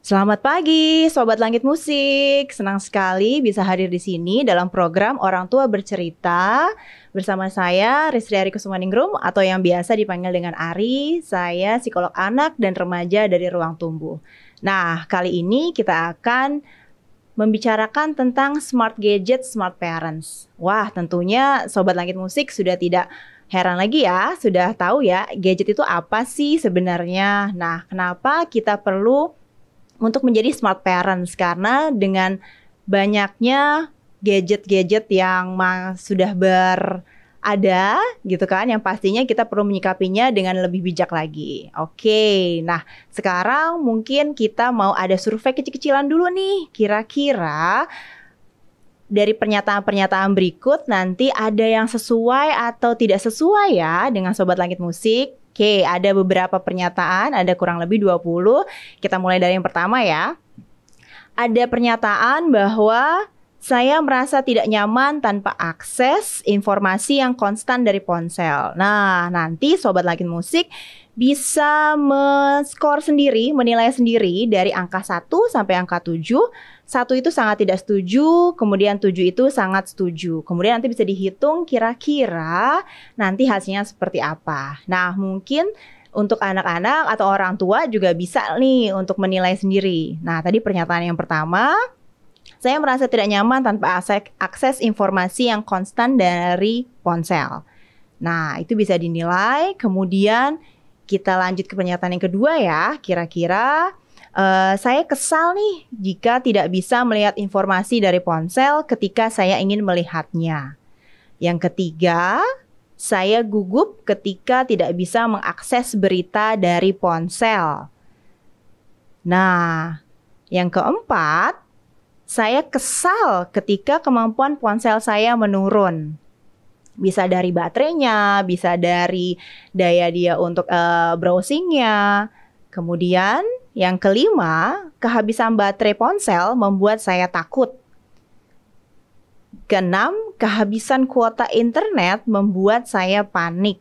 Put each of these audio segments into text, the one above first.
Selamat pagi, Sobat Langit Musik. Senang sekali bisa hadir di sini dalam program Orang Tua Bercerita bersama saya, Rizriari Kusumaningrum, atau yang biasa dipanggil dengan Ari. Saya psikolog anak dan remaja dari Ruang Tumbuh. Nah, kali ini kita akan membicarakan tentang smart gadget, smart parents. Wah, tentunya Sobat Langit Musik sudah tidak heran lagi ya, sudah tahu ya gadget itu apa sih sebenarnya. Nah, kenapa kita perlu untuk menjadi smart parents? Karena dengan banyaknya gadget-gadget yang sudah berada gitu kan, yang pastinya kita perlu menyikapinya dengan lebih bijak lagi. Oke, nah sekarang mungkin kita mau ada survei kecil-kecilan dulu nih. Kira-kira dari pernyataan-pernyataan berikut nanti ada yang sesuai atau tidak sesuai ya dengan Sobat Langit Musik. Oke, ada beberapa pernyataan, ada kurang lebih 20. Kita mulai dari yang pertama ya. Ada pernyataan bahwa saya merasa tidak nyaman tanpa akses informasi yang konstan dari ponsel. Nah, nanti Sobat Langit Musik bisa men-skor sendiri, menilai sendiri dari angka 1 sampai angka 7. 1 itu sangat tidak setuju, kemudian 7 itu sangat setuju. Kemudian nanti bisa dihitung kira-kira nanti hasilnya seperti apa. Nah, mungkin untuk anak-anak atau orang tua juga bisa nih untuk menilai sendiri. Nah, tadi pernyataan yang pertama, saya merasa tidak nyaman tanpa akses informasi yang konstan dari ponsel. Nah, itu bisa dinilai. Kemudian kita lanjut ke pernyataan yang kedua ya. Kira-kira saya kesal nih jika tidak bisa melihat informasi dari ponsel ketika saya ingin melihatnya. Yang ketiga, saya gugup ketika tidak bisa mengakses berita dari ponsel. Nah, yang keempat, saya kesal ketika kemampuan ponsel saya menurun. Bisa dari baterainya, bisa dari daya dia untuk browsingnya. Kemudian yang kelima, kehabisan baterai ponsel membuat saya takut. Keenam, kehabisan kuota internet membuat saya panik.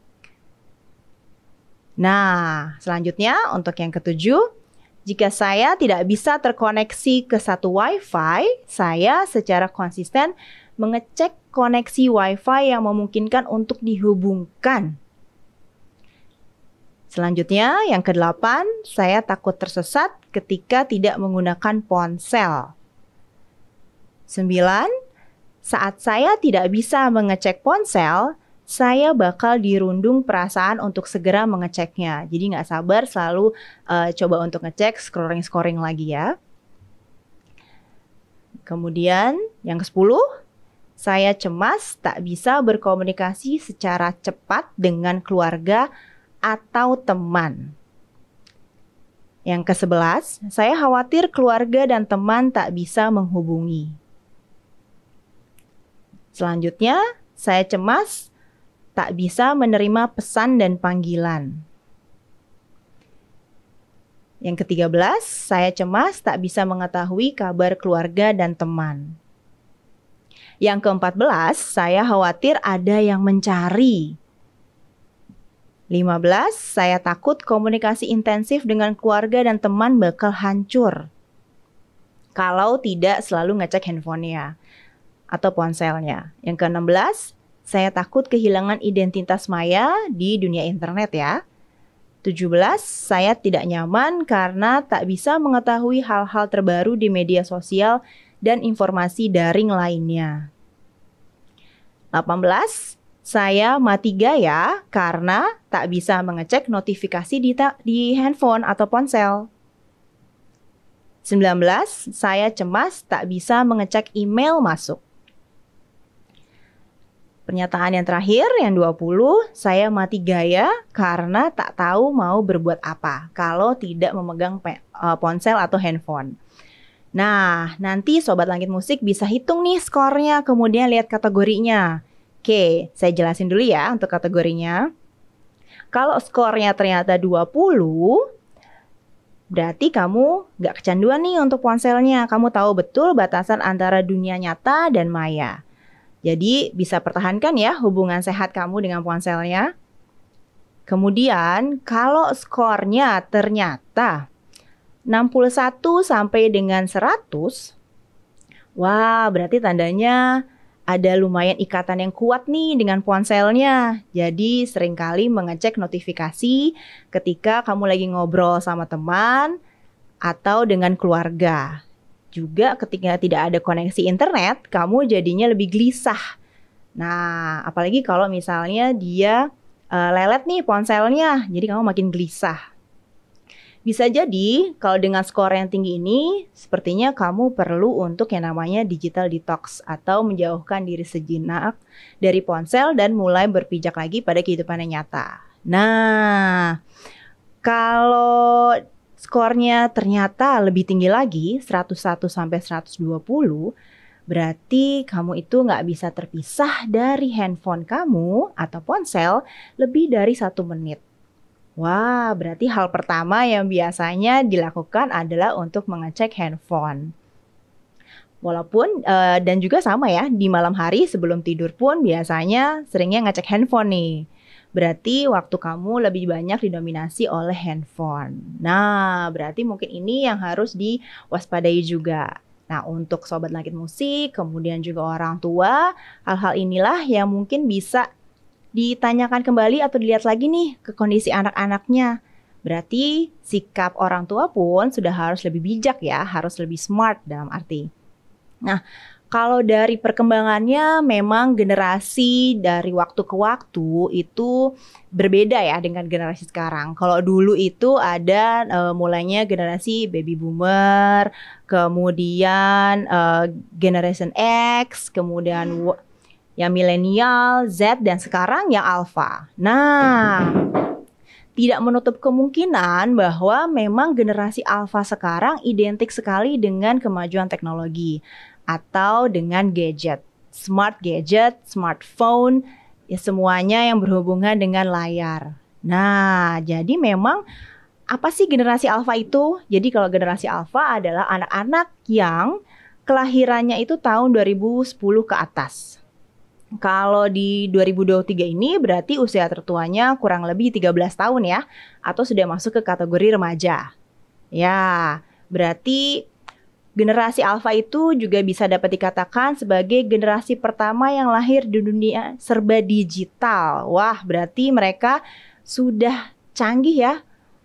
Nah, selanjutnya untuk yang ketujuh, jika saya tidak bisa terkoneksi ke satu WiFi, saya secara konsisten mengecek koneksi WiFi yang memungkinkan untuk dihubungkan. Selanjutnya, yang kedelapan, saya takut tersesat ketika tidak menggunakan ponsel. 9, saat saya tidak bisa mengecek ponsel, saya bakal dirundung perasaan untuk segera mengeceknya. Jadi nggak sabar selalu coba untuk ngecek, scrolling lagi ya. Kemudian yang ke-10, saya cemas tak bisa berkomunikasi secara cepat dengan keluarga atau teman. Yang ke-11, saya khawatir keluarga dan teman tak bisa menghubungi. Selanjutnya, saya cemas tak bisa menerima pesan dan panggilan. Yang ke-13, saya cemas tak bisa mengetahui kabar keluarga dan teman. Yang ke-14, saya khawatir ada yang mencari. 15, saya takut komunikasi intensif dengan keluarga dan teman bakal hancur kalau tidak selalu ngecek handphonenya atau ponselnya. Yang ke-16, saya takut kehilangan identitas Maya di dunia internet ya. 17, saya tidak nyaman karena tak bisa mengetahui hal-hal terbaru di media sosial dan informasi daring lainnya. 18, saya mati gaya karena tak bisa mengecek notifikasi di handphone atau ponsel. 19, saya cemas tak bisa mengecek email masuk. Pernyataan yang terakhir, yang 20, saya mati gaya karena tak tahu mau berbuat apa kalau tidak memegang ponsel atau handphone. Nah, nanti Sobat Langit Musik bisa hitung nih skornya, kemudian lihat kategorinya. Oke, saya jelasin dulu ya untuk kategorinya. Kalau skornya ternyata 20, berarti kamu nggak kecanduan nih untuk ponselnya. Kamu tahu betul batasan antara dunia nyata dan maya. Jadi bisa pertahankan ya hubungan sehat kamu dengan ponselnya. Kemudian kalau skornya ternyata 61 sampai dengan 100. Wah, berarti tandanya ada lumayan ikatan yang kuat nih dengan ponselnya. Jadi seringkali mengecek notifikasi ketika kamu lagi ngobrol sama teman atau dengan keluarga. Juga ketika tidak ada koneksi internet, kamu jadinya lebih gelisah. Nah, apalagi kalau misalnya dia lelet nih ponselnya, jadi kamu makin gelisah. Bisa jadi kalau dengan skor yang tinggi ini, sepertinya kamu perlu untuk yang namanya digital detox atau menjauhkan diri sejenak dari ponsel dan mulai berpijak lagi pada kehidupan yang nyata. Nah, kalau skornya ternyata lebih tinggi lagi, 101 sampai 120, berarti kamu itu nggak bisa terpisah dari handphone kamu atau ponsel lebih dari 1 menit. Wah, berarti hal pertama yang biasanya dilakukan adalah untuk mengecek handphone. Walaupun dan juga sama ya, di malam hari sebelum tidur pun biasanya seringnya ngecek handphone nih. Berarti waktu kamu lebih banyak didominasi oleh handphone. Nah, berarti mungkin ini yang harus diwaspadai juga. Nah, untuk Sobat Langit Musik, kemudian juga orang tua, hal-hal inilah yang mungkin bisa ditanyakan kembali atau dilihat lagi nih ke kondisi anak-anaknya. Berarti sikap orang tua pun sudah harus lebih bijak ya, harus lebih smart dalam arti. Nah, kalau dari perkembangannya memang generasi dari waktu ke waktu itu berbeda ya dengan generasi sekarang. Kalau dulu itu ada mulainya generasi baby boomer, kemudian generation X, kemudian yang milenial, Z, dan sekarang yang alpha. Nah, tidak menutup kemungkinan bahwa memang generasi alpha sekarang identik sekali dengan kemajuan teknologi atau dengan gadget, smartphone, ya semuanya yang berhubungan dengan layar. Nah, jadi memang apa sih generasi alpha itu? Jadi kalau generasi alpha adalah anak-anak yang kelahirannya itu tahun 2010 ke atas. Kalau di 2023 ini berarti usia tertuanya kurang lebih 13 tahun ya, atau sudah masuk ke kategori remaja. Ya, berarti generasi alpha itu juga bisa dapat dikatakan sebagai generasi pertama yang lahir di dunia serba digital. Wah, berarti mereka sudah canggih ya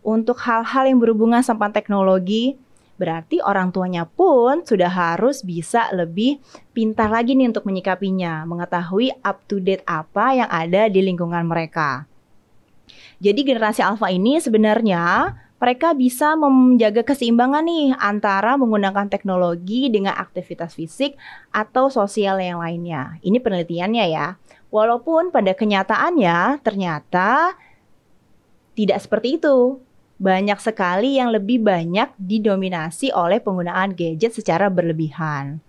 untuk hal-hal yang berhubungan sama teknologi. Berarti orang tuanya pun sudah harus bisa lebih pintar lagi nih untuk menyikapinya, mengetahui up to date apa yang ada di lingkungan mereka. Jadi generasi alpha ini sebenarnya mereka bisa menjaga keseimbangan nih antara menggunakan teknologi dengan aktivitas fisik atau sosial yang lainnya. Ini penelitiannya ya. Walaupun pada kenyataannya ternyata tidak seperti itu. Banyak sekali yang lebih banyak didominasi oleh penggunaan gadget secara berlebihan.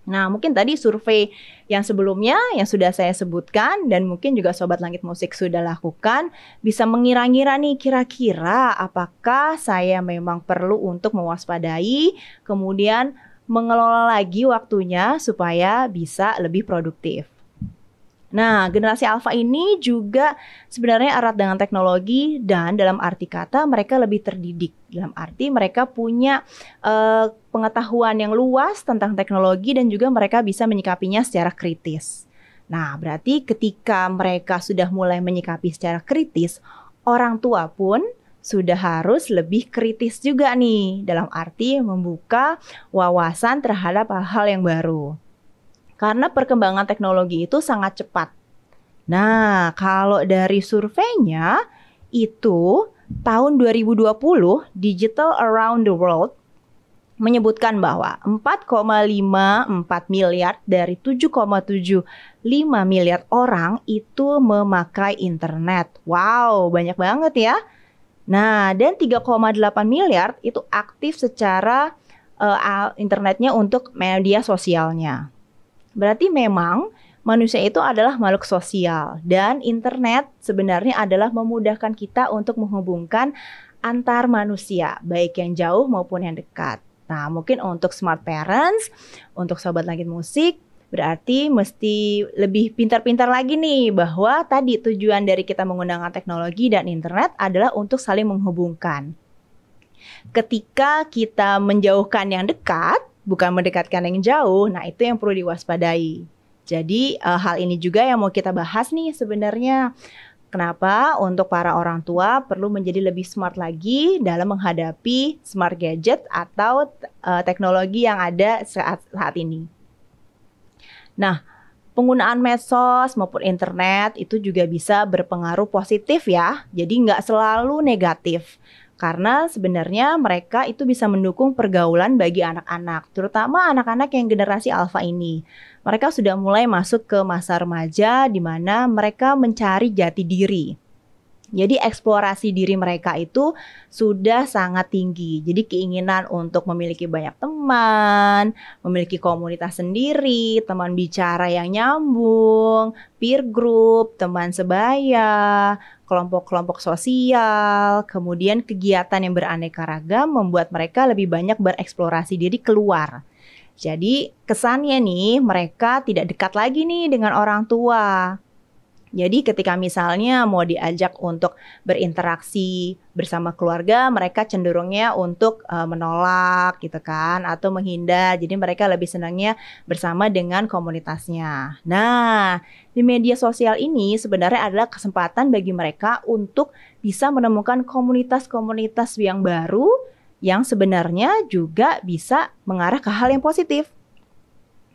Nah, mungkin tadi survei yang sebelumnya yang sudah saya sebutkan dan mungkin juga Sobat Langit Musik sudah lakukan bisa mengira-ngira nih kira-kira apakah saya memang perlu untuk mewaspadai kemudian mengelola lagi waktunya supaya bisa lebih produktif. Nah, generasi alpha ini juga sebenarnya erat dengan teknologi dan dalam arti kata mereka lebih terdidik. Dalam arti mereka punya pengetahuan yang luas tentang teknologi dan juga mereka bisa menyikapinya secara kritis. Nah, berarti ketika mereka sudah mulai menyikapi secara kritis, orang tua pun sudah harus lebih kritis juga nih. Dalam arti membuka wawasan terhadap hal-hal yang baru. Karena perkembangan teknologi itu sangat cepat. Nah, kalau dari surveinya itu tahun 2020 Digital Around the World menyebutkan bahwa 4,54 miliar dari 7,75 miliar orang itu memakai internet. Wow, banyak banget ya. Nah, dan 3,8 miliar itu aktif secara internetnya untuk media sosialnya. Berarti memang manusia itu adalah makhluk sosial dan internet sebenarnya adalah memudahkan kita untuk menghubungkan antar manusia, baik yang jauh maupun yang dekat. Nah, mungkin untuk smart parents, untuk Sobat Langit Musik, berarti mesti lebih pintar-pintar lagi nih bahwa tadi tujuan dari kita menggunakan teknologi dan internet adalah untuk saling menghubungkan. Ketika kita menjauhkan yang dekat, bukan mendekatkan yang jauh, nah itu yang perlu diwaspadai. Jadi hal ini juga yang mau kita bahas nih sebenarnya. Kenapa untuk para orang tua perlu menjadi lebih smart lagi dalam menghadapi smart gadget atau teknologi yang ada saat ini. Nah, penggunaan medsos maupun internet itu juga bisa berpengaruh positif ya. Jadi nggak selalu negatif. Karena sebenarnya mereka itu bisa mendukung pergaulan bagi anak-anak, terutama anak-anak yang generasi alfa ini. Mereka sudah mulai masuk ke masa remaja di mana mereka mencari jati diri. Jadi eksplorasi diri mereka itu sudah sangat tinggi. Jadi keinginan untuk memiliki banyak teman, memiliki komunitas sendiri, teman bicara yang nyambung, peer group, teman sebaya, kelompok-kelompok sosial, kemudian kegiatan yang beraneka ragam membuat mereka lebih banyak bereksplorasi diri keluar. Jadi kesannya nih mereka tidak dekat lagi nih dengan orang tua. Jadi ketika misalnya mau diajak untuk berinteraksi bersama keluarga, mereka cenderungnya untuk menolak gitu kan, atau menghindar. Jadi mereka lebih senangnya bersama dengan komunitasnya. Nah, di media sosial ini sebenarnya adalah kesempatan bagi mereka untuk bisa menemukan komunitas-komunitas yang baru yang sebenarnya juga bisa mengarah ke hal yang positif.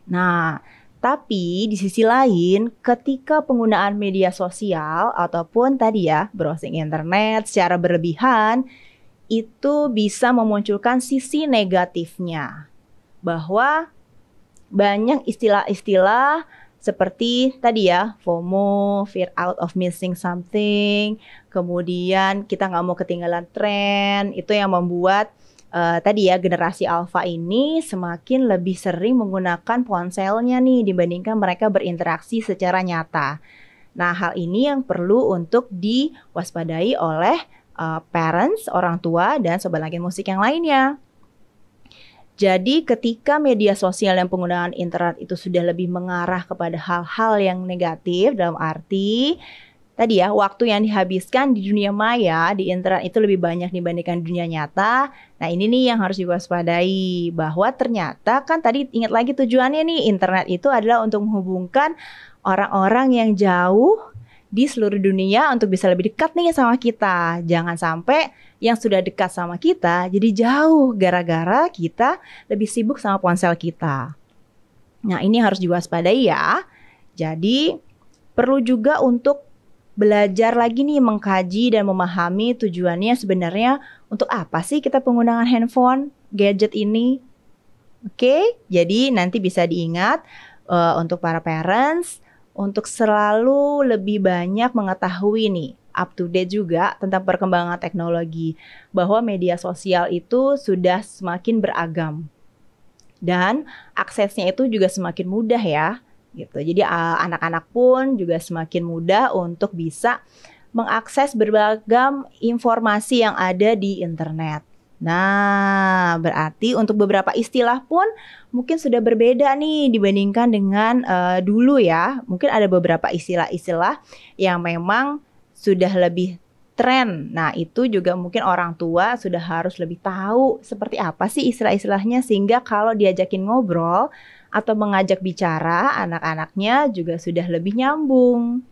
Nah, tapi di sisi lain, ketika penggunaan media sosial ataupun tadi ya browsing internet secara berlebihan, itu bisa memunculkan sisi negatifnya. Bahwa banyak istilah-istilah seperti tadi ya, FOMO, fear out of missing something, kemudian kita nggak mau ketinggalan tren, itu yang membuat tadi ya generasi alfa ini semakin lebih sering menggunakan ponselnya nih dibandingkan mereka berinteraksi secara nyata. Nah, hal ini yang perlu untuk diwaspadai oleh parents, orang tua, dan sobat langit musik yang lainnya. Jadi ketika media sosial dan penggunaan internet itu sudah lebih mengarah kepada hal-hal yang negatif dalam arti tadi ya, waktu yang dihabiskan di dunia maya, di internet itu lebih banyak dibandingkan dunia nyata. Nah ini nih yang harus diwaspadai, bahwa ternyata kan tadi ingat lagi tujuannya nih, internet itu adalah untuk menghubungkan orang-orang yang jauh di seluruh dunia untuk bisa lebih dekat nih sama kita. Jangan sampai yang sudah dekat sama kita jadi jauh gara-gara kita lebih sibuk sama ponsel kita. Nah ini harus diwaspadai ya. Jadi perlu juga untuk belajar lagi nih mengkaji dan memahami tujuannya sebenarnya untuk apa sih kita penggunaan handphone, gadget ini. Oke, jadi nanti bisa diingat untuk para parents untuk selalu lebih banyak mengetahui nih, up to date juga tentang perkembangan teknologi, bahwa media sosial itu sudah semakin beragam dan aksesnya itu juga semakin mudah ya. Gitu. Jadi anak-anak pun juga semakin mudah untuk bisa mengakses berbagai informasi yang ada di internet. Nah, berarti untuk beberapa istilah pun mungkin sudah berbeda nih dibandingkan dengan dulu ya. Mungkin ada beberapa istilah-istilah yang memang sudah lebih tren. Nah, itu juga mungkin orang tua sudah harus lebih tahu seperti apa sih istilah-istilahnya sehingga kalau diajakin ngobrol atau mengajak bicara, anak-anaknya juga sudah lebih nyambung.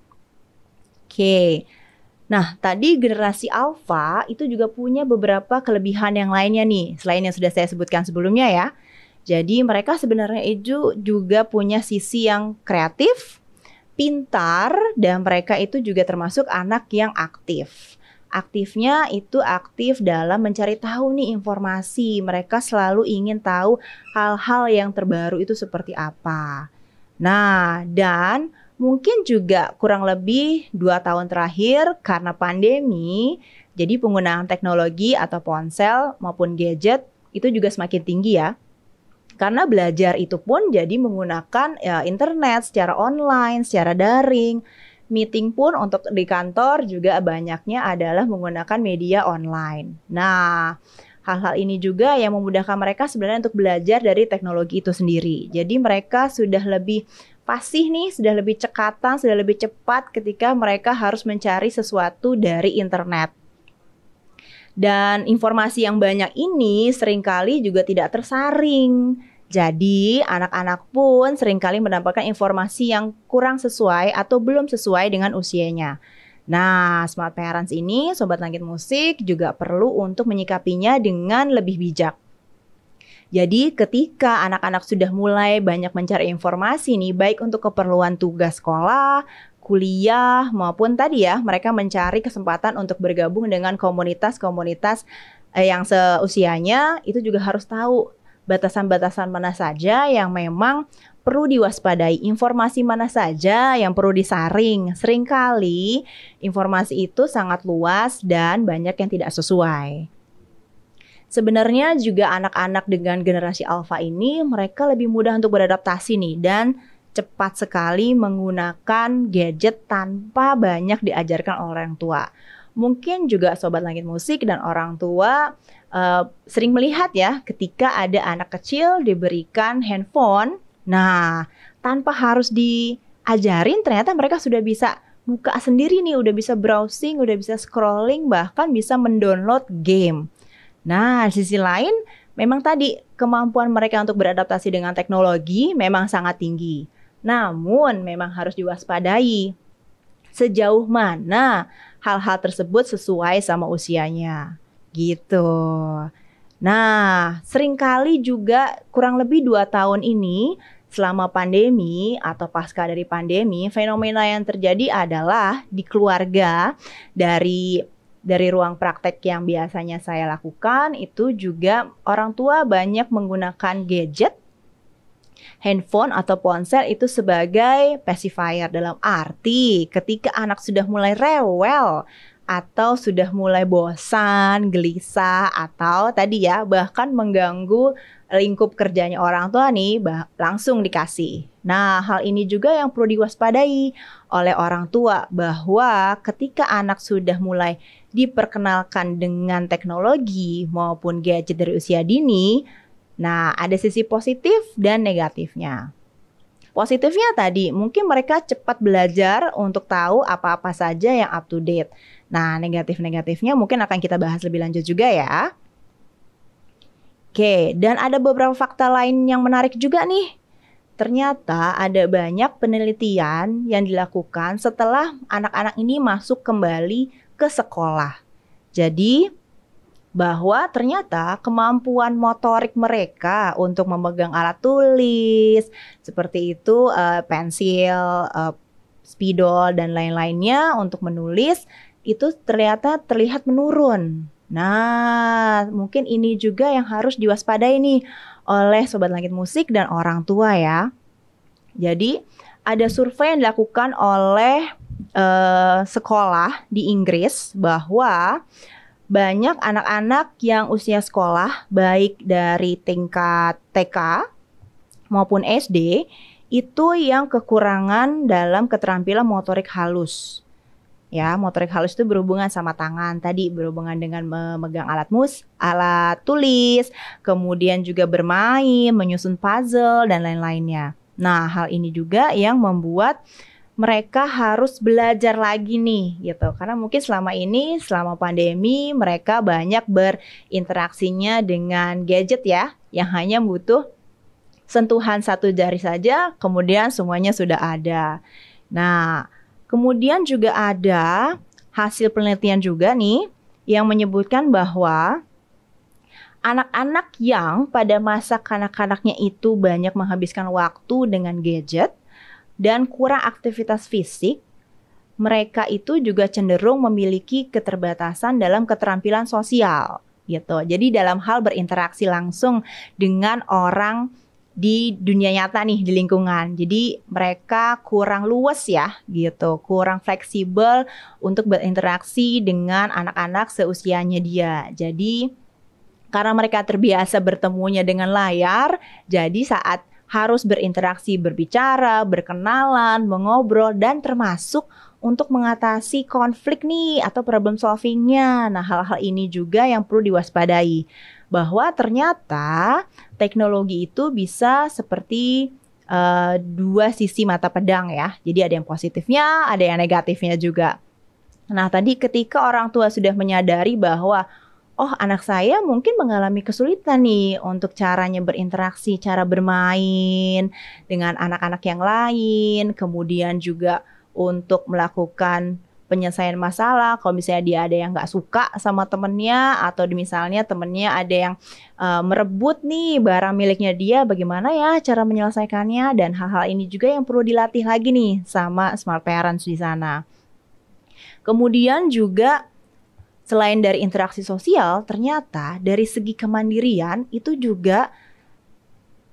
Oke. Nah, tadi generasi alfa itu juga punya beberapa kelebihan yang lainnya nih, selain yang sudah saya sebutkan sebelumnya ya. Jadi mereka sebenarnya itu juga punya sisi yang kreatif, pintar, dan mereka itu juga termasuk anak yang aktif. Aktifnya itu aktif dalam mencari tahu nih informasi. Mereka selalu ingin tahu hal-hal yang terbaru itu seperti apa. Nah, dan mungkin juga kurang lebih 2 tahun terakhir karena pandemi, jadi penggunaan teknologi atau ponsel maupun gadget itu juga semakin tinggi ya. Karena belajar itu pun jadi menggunakan internet secara online, secara daring. Meeting pun untuk di kantor juga banyaknya adalah menggunakan media online. Nah, hal-hal ini juga yang memudahkan mereka sebenarnya untuk belajar dari teknologi itu sendiri. Jadi mereka sudah lebih fasih nih, sudah lebih cekatan, sudah lebih cepat ketika mereka harus mencari sesuatu dari internet. Dan informasi yang banyak ini seringkali juga tidak tersaring. Jadi anak-anak pun seringkali mendapatkan informasi yang kurang sesuai atau belum sesuai dengan usianya. Nah, smart parents ini, Sobat Langit Musik, juga perlu untuk menyikapinya dengan lebih bijak. Jadi ketika anak-anak sudah mulai banyak mencari informasi nih, baik untuk keperluan tugas sekolah, kuliah, maupun tadi ya, mereka mencari kesempatan untuk bergabung dengan komunitas-komunitas yang seusianya, itu juga harus tahu batasan-batasan mana saja yang memang perlu diwaspadai, informasi mana saja yang perlu disaring. Seringkali informasi itu sangat luas dan banyak yang tidak sesuai. Sebenarnya juga anak-anak dengan generasi alfa ini mereka lebih mudah untuk beradaptasi nih dan cepat sekali menggunakan gadget tanpa banyak diajarkan oleh orang tua. Mungkin juga Sobat Langit Musik dan orang tua sering melihat ya ketika ada anak kecil diberikan handphone. Nah, tanpa harus diajarin ternyata mereka sudah bisa buka sendiri nih, udah bisa browsing, udah bisa scrolling, bahkan bisa mendownload game. Nah, di sisi lain memang tadi kemampuan mereka untuk beradaptasi dengan teknologi memang sangat tinggi. Namun memang harus diwaspadai sejauh mana hal-hal tersebut sesuai sama usianya gitu. Nah, seringkali juga kurang lebih 2 tahun ini selama pandemi atau pasca dari pandemi, fenomena yang terjadi adalah di keluarga dari ruang praktek yang biasanya saya lakukan itu juga orang tua banyak menggunakan gadget, handphone atau ponsel itu sebagai pacifier, dalam arti ketika anak sudah mulai rewel atau sudah mulai bosan, gelisah atau tadi ya bahkan mengganggu lingkup kerjanya orang tua nih, langsung dikasih. Nah, hal ini juga yang perlu diwaspadai oleh orang tua bahwa ketika anak sudah mulai diperkenalkan dengan teknologi maupun gadget dari usia dini, nah ada sisi positif dan negatifnya. Positifnya tadi, mungkin mereka cepat belajar untuk tahu apa-apa saja yang up to date. Nah, negatif-negatifnya mungkin akan kita bahas lebih lanjut juga ya. Oke, dan ada beberapa fakta lain yang menarik juga nih. Ternyata ada banyak penelitian yang dilakukan setelah anak-anak ini masuk kembali ke sekolah. Jadi, bahwa ternyata kemampuan motorik mereka untuk memegang alat tulis seperti itu, pensil, spidol dan lain-lainnya untuk menulis itu ternyata terlihat menurun. Nah, mungkin ini juga yang harus diwaspadai nih oleh Sobat Langit Musik dan orang tua ya. Jadi ada survei yang dilakukan oleh sekolah di Inggris bahwa banyak anak-anak yang usia sekolah baik dari tingkat TK maupun SD itu yang kekurangan dalam keterampilan motorik halus. Ya, motorik halus itu berhubungan sama tangan tadi, berhubungan dengan memegang alat tulis, kemudian juga bermain, menyusun puzzle dan lain-lainnya. Nah, hal ini juga yang membuat mereka harus belajar lagi nih gitu. Karena mungkin selama pandemi mereka banyak berinteraksinya dengan gadget ya, yang hanya butuh sentuhan satu jari saja, kemudian semuanya sudah ada. Nah, kemudian juga ada hasil penelitian juga nih yang menyebutkan bahwa anak-anak yang pada masa kanak-kanaknya itu banyak menghabiskan waktu dengan gadget dan kurang aktivitas fisik, mereka itu juga cenderung memiliki keterbatasan dalam keterampilan sosial gitu. Jadi dalam hal berinteraksi langsung dengan orang di dunia nyata nih, di lingkungan. Jadi mereka kurang luas ya gitu, kurang fleksibel untuk berinteraksi dengan anak-anak seusianya dia. Jadi karena mereka terbiasa bertemunya dengan layar, jadi saat harus berinteraksi, berbicara, berkenalan, mengobrol, dan termasuk untuk mengatasi konflik nih atau problem solvingnya. Nah, hal-hal ini juga yang perlu diwaspadai. Bahwa ternyata teknologi itu bisa seperti dua sisi mata pedang ya. Jadi ada yang positifnya, ada yang negatifnya juga. Nah, tadi ketika orang tua sudah menyadari bahwa oh anak saya mungkin mengalami kesulitan nih untuk caranya berinteraksi, cara bermain dengan anak-anak yang lain, kemudian juga untuk melakukan penyelesaian masalah. Kalau misalnya dia ada yang nggak suka sama temennya, atau misalnya temennya ada yang merebut nih barang miliknya dia, bagaimana ya cara menyelesaikannya, dan hal-hal ini juga yang perlu dilatih lagi nih sama smart parents di sana. Kemudian juga selain dari interaksi sosial, ternyata dari segi kemandirian itu juga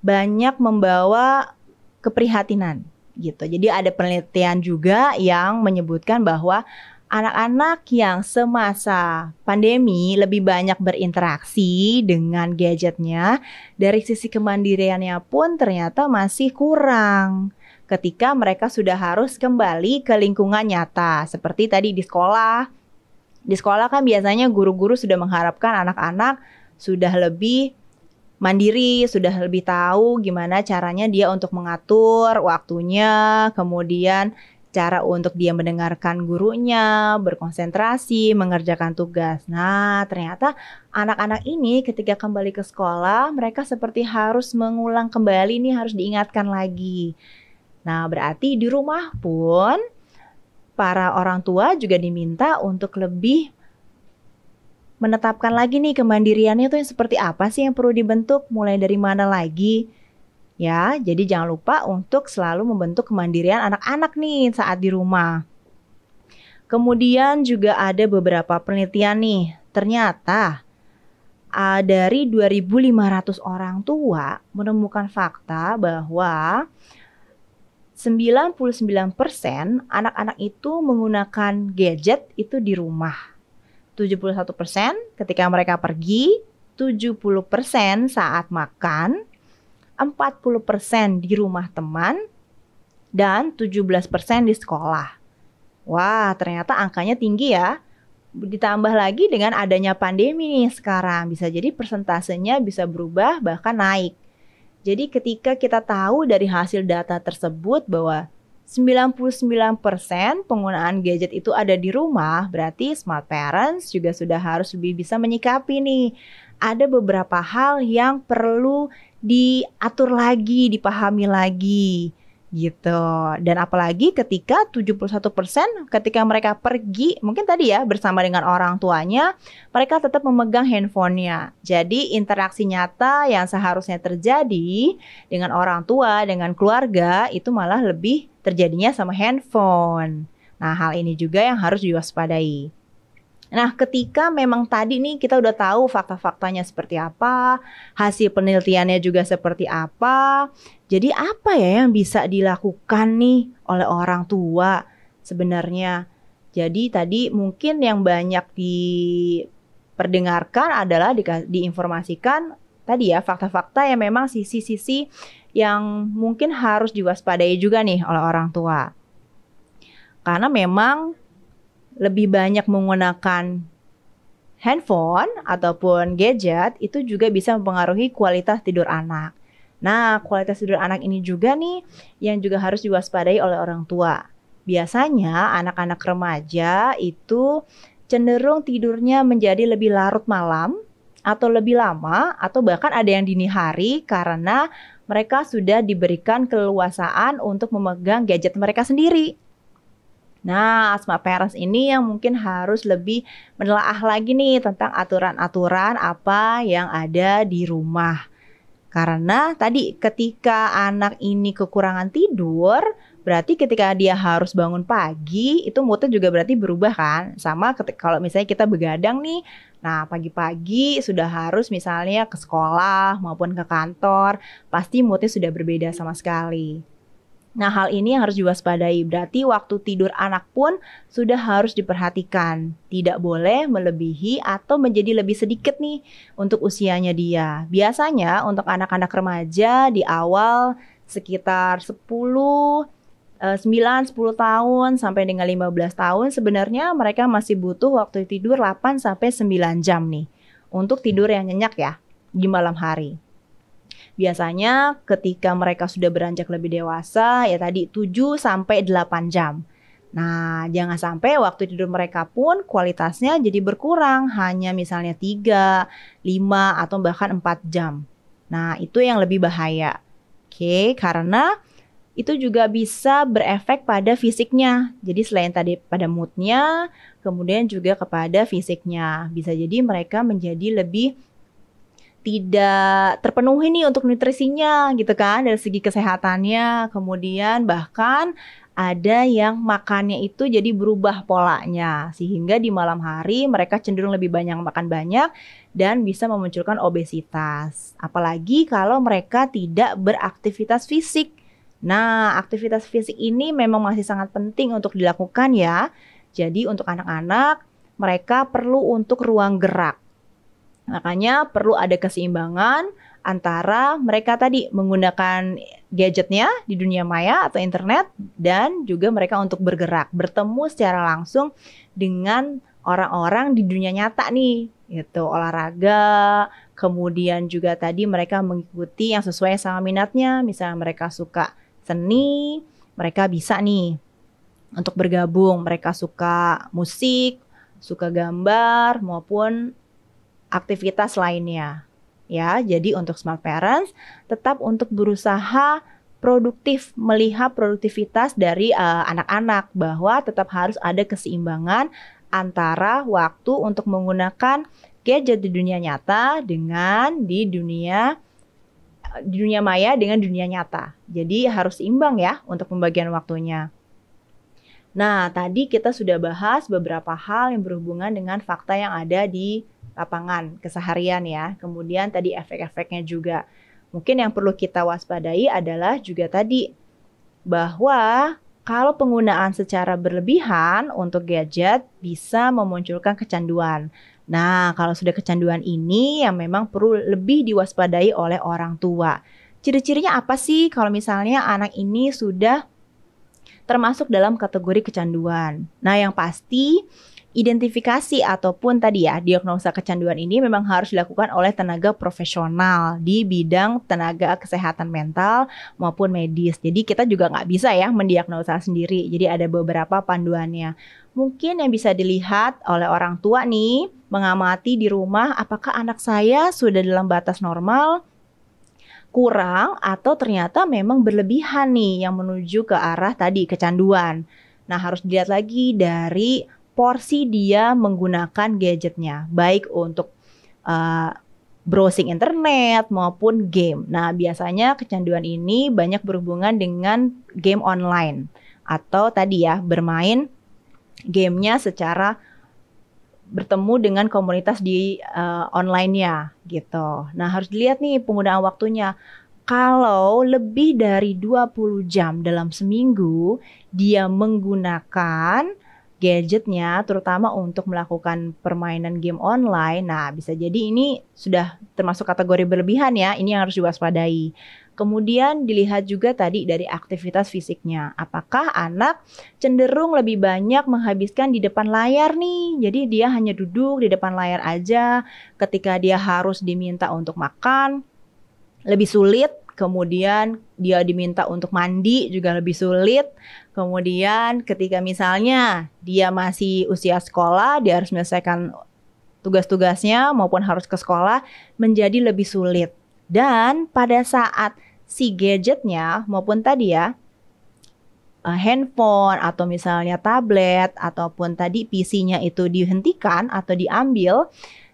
banyak membawa keprihatinan gitu. Jadi ada penelitian juga yang menyebutkan bahwa anak-anak yang semasa pandemi lebih banyak berinteraksi dengan gadgetnya, dari sisi kemandiriannya pun ternyata masih kurang ketika mereka sudah harus kembali ke lingkungan nyata. Seperti tadi di sekolah. Di sekolah kan biasanya guru-guru sudah mengharapkan anak-anak sudah lebih mandiri, sudah lebih tahu gimana caranya dia untuk mengatur waktunya, kemudian cara untuk dia mendengarkan gurunya, berkonsentrasi, mengerjakan tugas. Nah, ternyata anak-anak ini ketika kembali ke sekolah, mereka seperti harus mengulang kembali nih, harus diingatkan lagi. Nah, berarti di rumah pun para orang tua juga diminta untuk lebih menetapkan lagi nih kemandiriannya tuh yang seperti apa sih yang perlu dibentuk, mulai dari mana lagi. Ya, jadi jangan lupa untuk selalu membentuk kemandirian anak-anak nih saat di rumah. Kemudian juga ada beberapa penelitian nih. Ternyata dari 2.500 orang tua menemukan fakta bahwa 99% anak-anak itu menggunakan gadget itu di rumah. 71% ketika mereka pergi, 70% saat makan, 40% di rumah teman, dan 17% di sekolah. Wah, ternyata angkanya tinggi ya. Ditambah lagi dengan adanya pandemi nih sekarang, bisa jadi persentasenya bisa berubah bahkan naik. Jadi ketika kita tahu dari hasil data tersebut bahwa 99% penggunaan gadget itu ada di rumah, berarti smart parents juga sudah harus lebih bisa menyikapi nih. Ada beberapa hal yang perlu diatur lagi, dipahami lagi gitu. Dan apalagi ketika 71% ketika mereka pergi, mungkin tadi ya bersama dengan orang tuanya, mereka tetap memegang handphonenya. Jadi interaksi nyata yang seharusnya terjadi dengan orang tua, dengan keluarga, itu malah lebih terjadinya sama handphone. Nah, hal ini juga yang harus diwaspadai. Nah, ketika memang tadi nih kita udah tahu fakta-faktanya seperti apa, hasil penelitiannya juga seperti apa. Jadi apa ya yang bisa dilakukan nih oleh orang tua sebenarnya? Jadi tadi mungkin yang banyak diperdengarkan adalah diinformasikan tadi ya fakta-fakta yang memang sisi-sisi yang mungkin harus diwaspadai juga nih oleh orang tua. Karena memang lebih banyak menggunakan handphone ataupun gadget itu juga bisa mempengaruhi kualitas tidur anak. Nah, kualitas tidur anak ini juga nih yang juga harus diwaspadai oleh orang tua. Biasanya anak-anak remaja itu cenderung tidurnya menjadi lebih larut malam atau lebih lama atau bahkan ada yang dini hari karena mereka sudah diberikan keleluasaan untuk memegang gadget mereka sendiri. Nah, smart parents ini yang mungkin harus lebih menelaah lagi nih tentang aturan-aturan apa yang ada di rumah. Karena tadi ketika anak ini kekurangan tidur, berarti ketika dia harus bangun pagi, itu moodnya juga berarti berubah kan. Sama kalau misalnya kita begadang nih, nah pagi-pagi sudah harus misalnya ke sekolah maupun ke kantor, pasti moodnya sudah berbeda sama sekali. Nah, hal ini yang harus diwaspadai. Berarti waktu tidur anak pun sudah harus diperhatikan. Tidak boleh melebihi atau menjadi lebih sedikit nih untuk usianya dia. Biasanya untuk anak-anak remaja di awal sekitar 10 tahun sampai dengan 15 tahun sebenarnya mereka masih butuh waktu tidur 8 sampai 9 jam nih untuk tidur yang nyenyak ya di malam hari. Biasanya ketika mereka sudah beranjak lebih dewasa ya tadi 7 sampai 8 jam. Nah, jangan sampai waktu tidur mereka pun kualitasnya jadi berkurang, hanya misalnya 3, 5, atau bahkan 4 jam. Nah, itu yang lebih bahaya. Oke, karena itu juga bisa berefek pada fisiknya. Jadi selain tadi pada moodnya, kemudian juga kepada fisiknya. Bisa jadi mereka menjadi lebih tidak terpenuhi nih untuk nutrisinya gitu kan, dari segi kesehatannya. Kemudian bahkan ada yang makannya itu jadi berubah polanya, sehingga di malam hari mereka cenderung lebih banyak makan banyak dan bisa memunculkan obesitas. Apalagi kalau mereka tidak beraktivitas fisik. Nah, aktivitas fisik ini memang masih sangat penting untuk dilakukan ya. Jadi untuk anak-anak, mereka perlu untuk ruang gerak. Makanya perlu ada keseimbangan antara mereka tadi menggunakan gadgetnya di dunia maya atau internet, dan juga mereka untuk bergerak, bertemu secara langsung dengan orang-orang di dunia nyata nih, gitu, olahraga. Kemudian juga tadi mereka mengikuti yang sesuai sama minatnya. Misalnya mereka suka seni, mereka bisa nih untuk bergabung. Mereka suka musik, suka gambar, maupun aktivitas lainnya. Ya, jadi untuk smart parents tetap untuk berusaha produktif, melihat produktivitas dari anak-anak, bahwa tetap harus ada keseimbangan antara waktu untuk menggunakan gadget di dunia nyata dengan di dunia maya dengan dunia nyata. Jadi harus seimbang ya untuk pembagian waktunya. Nah, tadi kita sudah bahas beberapa hal yang berhubungan dengan fakta yang ada di lapangan keseharian ya. Kemudian tadi efek-efeknya juga. Mungkin yang perlu kita waspadai adalah juga tadi bahwa kalau penggunaan secara berlebihan untuk gadget bisa memunculkan kecanduan. Nah, kalau sudah kecanduan ini yang memang perlu lebih diwaspadai oleh orang tua. Ciri-cirinya apa sih kalau misalnya anak ini sudah termasuk dalam kategori kecanduan? Nah, yang pasti identifikasi ataupun tadi ya diagnosa kecanduan ini memang harus dilakukan oleh tenaga profesional di bidang tenaga kesehatan mental maupun medis. Jadi kita juga nggak bisa ya mendiagnosa sendiri. Jadi ada beberapa panduannya. Mungkin yang bisa dilihat oleh orang tua nih, mengamati di rumah apakah anak saya sudah dalam batas normal, kurang, atau ternyata memang berlebihan nih yang menuju ke arah tadi kecanduan. Nah, harus dilihat lagi dari porsi dia menggunakan gadgetnya, baik untuk browsing internet maupun game. Nah, biasanya kecanduan ini banyak berhubungan dengan game online atau tadi ya bermain gamenya secara bertemu dengan komunitas di online-nya gitu. Nah, harus dilihat nih penggunaan waktunya. Kalau lebih dari 20 jam dalam seminggu dia menggunakan gadgetnya, terutama untuk melakukan permainan game online, nah bisa jadi ini sudah termasuk kategori berlebihan ya, ini yang harus diwaspadai. Kemudian dilihat juga tadi dari aktivitas fisiknya, apakah anak cenderung lebih banyak menghabiskan di depan layar nih, jadi dia hanya duduk di depan layar aja, ketika dia harus diminta untuk makan, lebih sulit. Kemudian dia diminta untuk mandi juga lebih sulit. Kemudian ketika misalnya dia masih usia sekolah, dia harus menyelesaikan tugas-tugasnya maupun harus ke sekolah, menjadi lebih sulit. Dan pada saat si gadgetnya maupun tadi ya handphone atau misalnya tablet ataupun tadi PC-nya itu dihentikan atau diambil,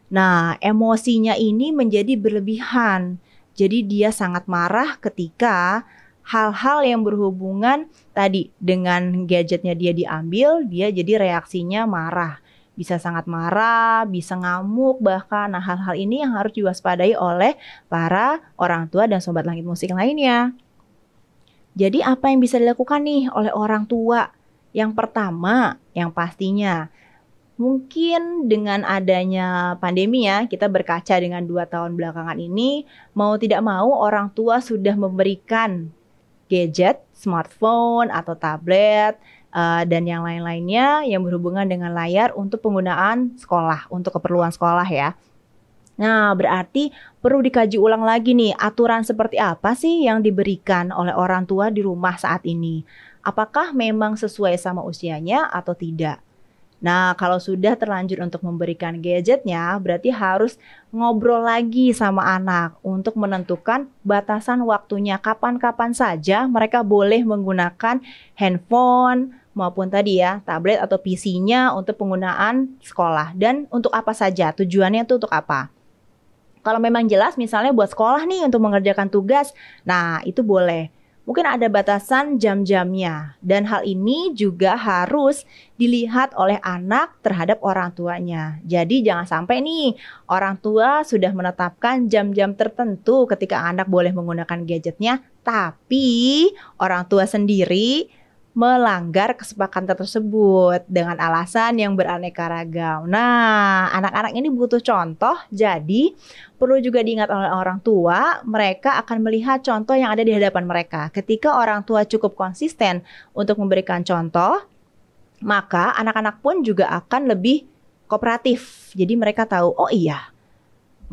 nah emosinya ini menjadi berlebihan. Jadi dia sangat marah ketika hal-hal yang berhubungan tadi dengan gadgetnya dia diambil, dia jadi reaksinya marah. Bisa sangat marah, bisa ngamuk bahkan. Nah, hal-hal ini yang harus diwaspadai oleh para orang tua dan sobat langit musik lainnya. Jadi apa yang bisa dilakukan nih oleh orang tua? Yang pertama, yang pastinya mungkin dengan adanya pandemi ya, kita berkaca dengan 2 tahun belakangan ini, mau tidak mau orang tua sudah memberikan gadget, smartphone atau tablet, dan yang lain-lainnya yang berhubungan dengan layar untuk penggunaan sekolah, untuk keperluan sekolah ya. Nah, berarti perlu dikaji ulang lagi nih, aturan seperti apa sih yang diberikan oleh orang tua di rumah saat ini? apakah memang sesuai sama usianya atau tidak. Nah, kalau sudah terlanjur untuk memberikan gadgetnya, berarti harus ngobrol lagi sama anak untuk menentukan batasan waktunya kapan-kapan saja mereka boleh menggunakan handphone maupun tadi ya, tablet atau PC-nya untuk penggunaan sekolah dan untuk apa saja, tujuannya itu untuk apa. Kalau memang jelas misalnya buat sekolah nih untuk mengerjakan tugas, nah itu boleh. Mungkin ada batasan jam-jamnya dan hal ini juga harus dilihat oleh anak terhadap orang tuanya. Jadi jangan sampai nih orang tua sudah menetapkan jam-jam tertentu ketika anak boleh menggunakan gadgetnya, tapi orang tua sendiri melanggar kesepakatan tersebut dengan alasan yang beraneka ragam. Nah, anak-anak ini butuh contoh, jadi perlu juga diingat oleh orang tua, mereka akan melihat contoh yang ada di hadapan mereka. Ketika orang tua cukup konsisten untuk memberikan contoh, maka anak-anak pun juga akan lebih kooperatif. Jadi mereka tahu, oh iya,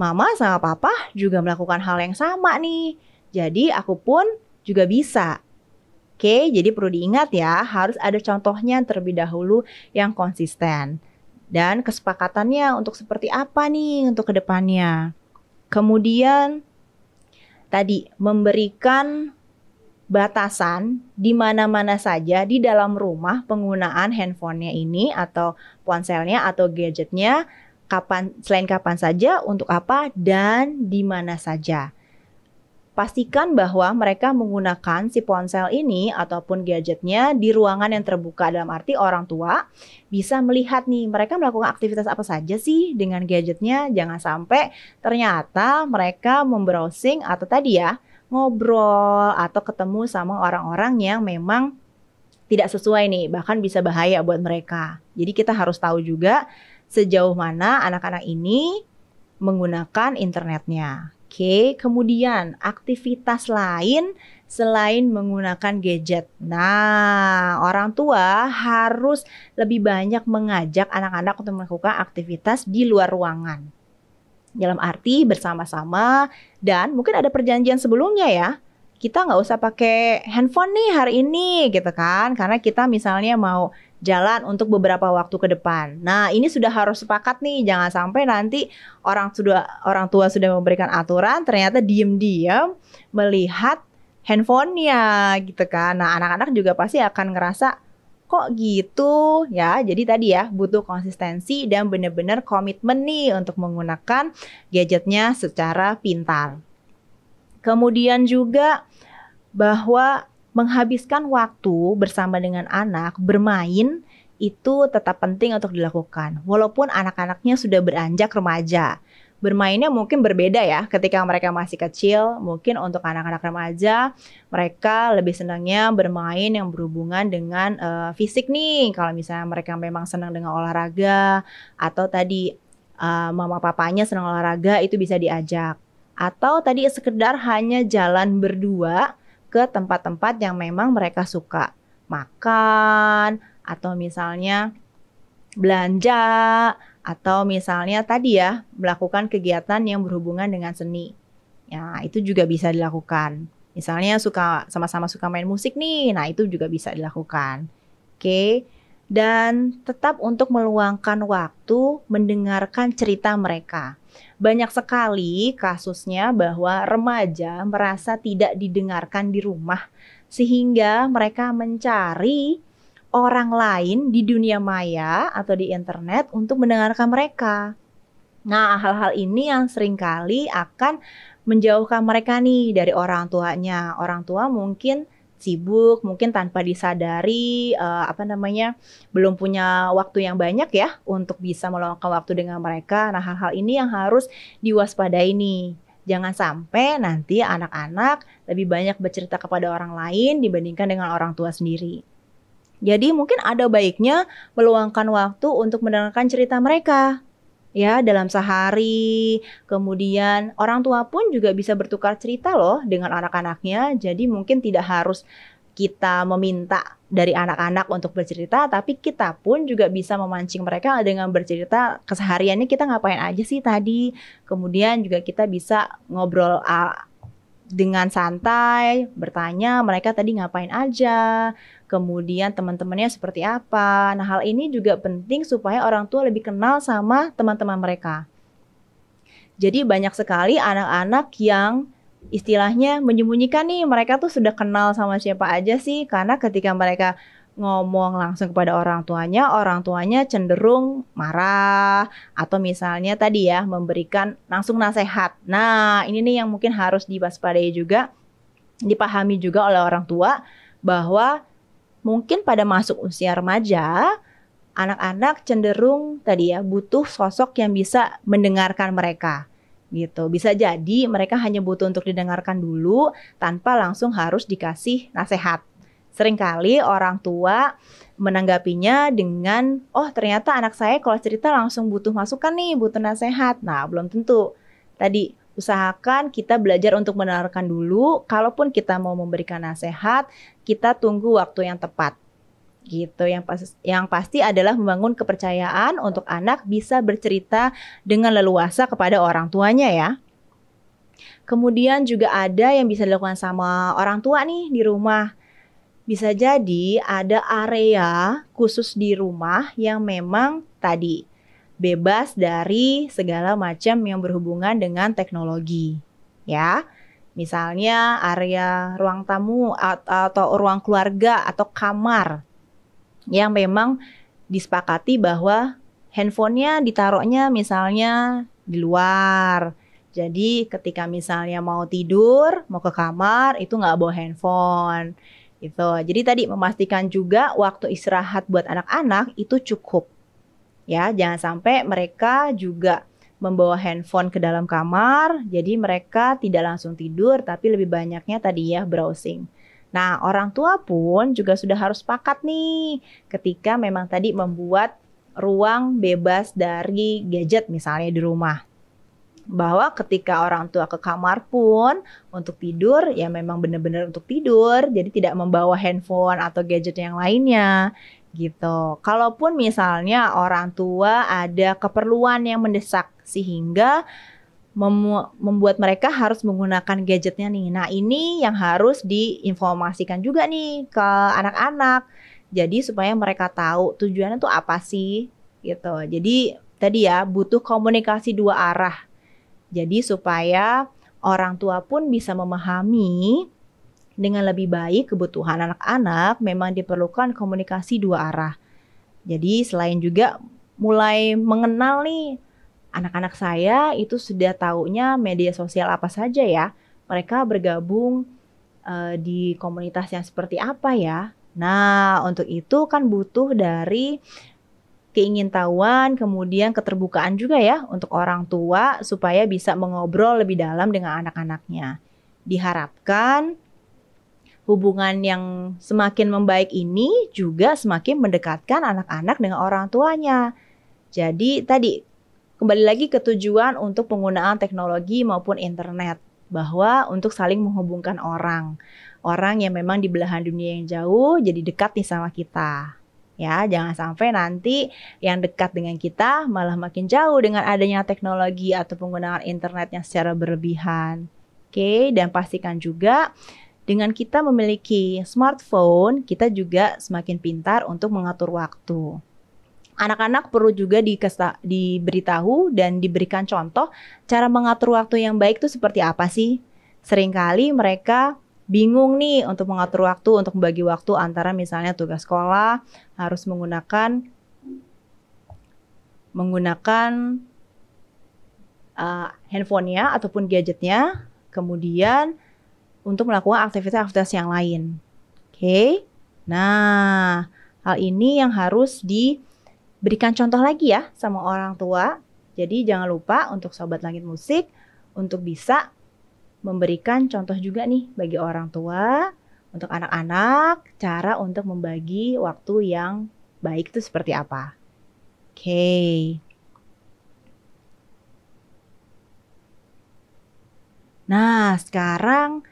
mama sama papa juga melakukan hal yang sama nih. Jadi aku pun juga bisa. Oke, jadi perlu diingat ya, harus ada contohnya terlebih dahulu yang konsisten. Dan kesepakatannya untuk seperti apa nih untuk kedepannya. Kemudian tadi memberikan batasan di mana-mana saja di dalam rumah penggunaan handphonenya ini atau ponselnya atau gadgetnya selain kapan saja, untuk apa, dan di mana saja. Pastikan bahwa mereka menggunakan si ponsel ini ataupun gadgetnya di ruangan yang terbuka, dalam arti orang tua bisa melihat nih mereka melakukan aktivitas apa saja sih dengan gadgetnya. Jangan sampai ternyata mereka membrowsing atau tadi ya ngobrol atau ketemu sama orang-orang yang memang tidak sesuai nih, bahkan bisa bahaya buat mereka. Jadi kita harus tahu juga sejauh mana anak-anak ini menggunakan internetnya. Oke, kemudian aktivitas lain selain menggunakan gadget. Nah, orang tua harus lebih banyak mengajak anak-anak untuk melakukan aktivitas di luar ruangan. Dalam arti bersama-sama dan mungkin ada perjanjian sebelumnya ya. Kita nggak usah pakai handphone nih hari ini gitu kan. Karena kita misalnya mau jalan untuk beberapa waktu ke depan. Nah, ini sudah harus sepakat nih, jangan sampai nanti orang tua sudah memberikan aturan, ternyata diam-diam melihat handphonenya gitu kan. Nah, anak-anak juga pasti akan ngerasa kok gitu ya. Jadi tadi ya butuh konsistensi dan benar-benar komitmen nih untuk menggunakan gadgetnya secara pintar. Kemudian juga bahwa menghabiskan waktu bersama dengan anak, bermain itu tetap penting untuk dilakukan. Walaupun anak-anaknya sudah beranjak remaja. Bermainnya mungkin berbeda ya ketika mereka masih kecil. Mungkin untuk anak-anak remaja, mereka lebih senangnya bermain yang berhubungan dengan fisik nih. Kalau misalnya mereka memang senang dengan olahraga, atau tadi mama papanya senang olahraga, itu bisa diajak. Atau tadi sekedar hanya jalan berdua ke tempat-tempat yang memang mereka suka, makan atau misalnya belanja atau misalnya tadi ya melakukan kegiatan yang berhubungan dengan seni. Ya, itu juga bisa dilakukan. Misalnya sama-sama suka main musik nih, nah itu juga bisa dilakukan. Oke. Dan tetap untuk meluangkan waktu mendengarkan cerita mereka. Banyak sekali kasusnya bahwa remaja merasa tidak didengarkan di rumah sehingga mereka mencari orang lain di dunia maya atau di internet untuk mendengarkan mereka. Nah, hal-hal ini yang seringkali akan menjauhkan mereka nih dari orang tuanya. Orang tua mungkin sibuk, mungkin tanpa disadari belum punya waktu yang banyak ya untuk bisa meluangkan waktu dengan mereka. Nah, hal-hal ini yang harus diwaspadai nih. Jangan sampai nanti anak-anak lebih banyak bercerita kepada orang lain dibandingkan dengan orang tua sendiri. Jadi mungkin ada baiknya meluangkan waktu untuk mendengarkan cerita mereka. Ya, dalam sehari. Kemudian orang tua pun juga bisa bertukar cerita loh dengan anak-anaknya. Jadi mungkin tidak harus kita meminta dari anak-anak untuk bercerita, tapi kita pun juga bisa memancing mereka dengan bercerita kesehariannya kita ngapain aja sih tadi. Kemudian juga kita bisa ngobrol dengan santai bertanya mereka tadi ngapain aja, kemudian teman-temannya seperti apa. Nah, hal ini juga penting supaya orang tua lebih kenal sama teman-teman mereka. Jadi banyak sekali anak-anak yang istilahnya menyembunyikan nih mereka tuh sudah kenal sama siapa aja sih, karena ketika mereka ngomong langsung kepada orang tuanya cenderung marah atau misalnya tadi ya memberikan langsung nasihat. Nah, ini nih yang mungkin harus diwaspadai juga, dipahami juga oleh orang tua bahwa mungkin pada masuk usia remaja, anak-anak cenderung tadi ya butuh sosok yang bisa mendengarkan mereka gitu. Bisa jadi mereka hanya butuh untuk didengarkan dulu tanpa langsung harus dikasih nasihat. Seringkali orang tua menanggapinya dengan, oh ternyata anak saya kalau cerita langsung butuh masukan nih, butuh nasihat. Nah, belum tentu. Tadi usahakan kita belajar untuk mendengarkan dulu. Kalaupun kita mau memberikan nasihat, kita tunggu waktu yang tepat. Gitu. Yang pasti adalah membangun kepercayaan untuk anak bisa bercerita dengan leluasa kepada orang tuanya ya. Kemudian juga ada yang bisa dilakukan sama orang tua nih di rumah. Bisa jadi ada area khusus di rumah yang memang tadi bebas dari segala macam yang berhubungan dengan teknologi. Ya, misalnya area ruang tamu atau ruang keluarga atau kamar yang memang disepakati bahwa handphonenya ditaruhnya misalnya di luar. Jadi ketika misalnya mau tidur, mau ke kamar, itu nggak bawa handphone. Gitu. Jadi tadi memastikan juga waktu istirahat buat anak-anak itu cukup. Ya, jangan sampai mereka juga membawa handphone ke dalam kamar, jadi mereka tidak langsung tidur, tapi lebih banyaknya tadi ya browsing. Nah, orang tua pun juga sudah harus sepakat nih ketika memang tadi membuat ruang bebas dari gadget misalnya di rumah. Bahwa ketika orang tua ke kamar pun untuk tidur ya memang benar-benar untuk tidur, jadi tidak membawa handphone atau gadget yang lainnya gitu. Kalaupun misalnya orang tua ada keperluan yang mendesak sehingga membuat mereka harus menggunakan gadgetnya nih. Nah, ini yang harus diinformasikan juga nih ke anak-anak. Jadi supaya mereka tahu tujuannya tuh apa sih gitu. Jadi tadi ya butuh komunikasi dua arah. Jadi supaya orang tua pun bisa memahami dengan lebih baik kebutuhan anak-anak, memang diperlukan komunikasi dua arah. Jadi selain juga mulai mengenal nih, anak-anak saya itu sudah taunya media sosial apa saja ya. Mereka bergabung di komunitas yang seperti apa ya. Nah, untuk itu kan butuh dari keingintahuan, kemudian keterbukaan juga ya untuk orang tua supaya bisa mengobrol lebih dalam dengan anak-anaknya. Diharapkan hubungan yang semakin membaik ini juga semakin mendekatkan anak-anak dengan orang tuanya. Jadi tadi kembali lagi ke tujuan untuk penggunaan teknologi maupun internet, bahwa untuk saling menghubungkan orang yang memang di belahan dunia yang jauh jadi dekat nih sama kita. Ya, jangan sampai nanti yang dekat dengan kita malah makin jauh dengan adanya teknologi atau penggunaan internet yang secara berlebihan. Oke, dan pastikan juga dengan kita memiliki smartphone, kita juga semakin pintar untuk mengatur waktu. Anak-anak perlu juga diberitahu dan diberikan contoh cara mengatur waktu yang baik itu seperti apa sih? Seringkali mereka bingung nih untuk mengatur waktu, untuk membagi waktu antara misalnya tugas sekolah, harus menggunakan handphonenya ataupun gadgetnya, kemudian untuk melakukan aktivitas-aktivitas yang lain. Oke, nah hal ini yang harus diberikan contoh lagi ya sama orang tua. Jadi jangan lupa untuk Sobat Langit Musik untuk bisa memberikan contoh juga nih bagi orang tua, untuk anak-anak, cara untuk membagi waktu yang baik itu seperti apa. Oke. Nah, sekarang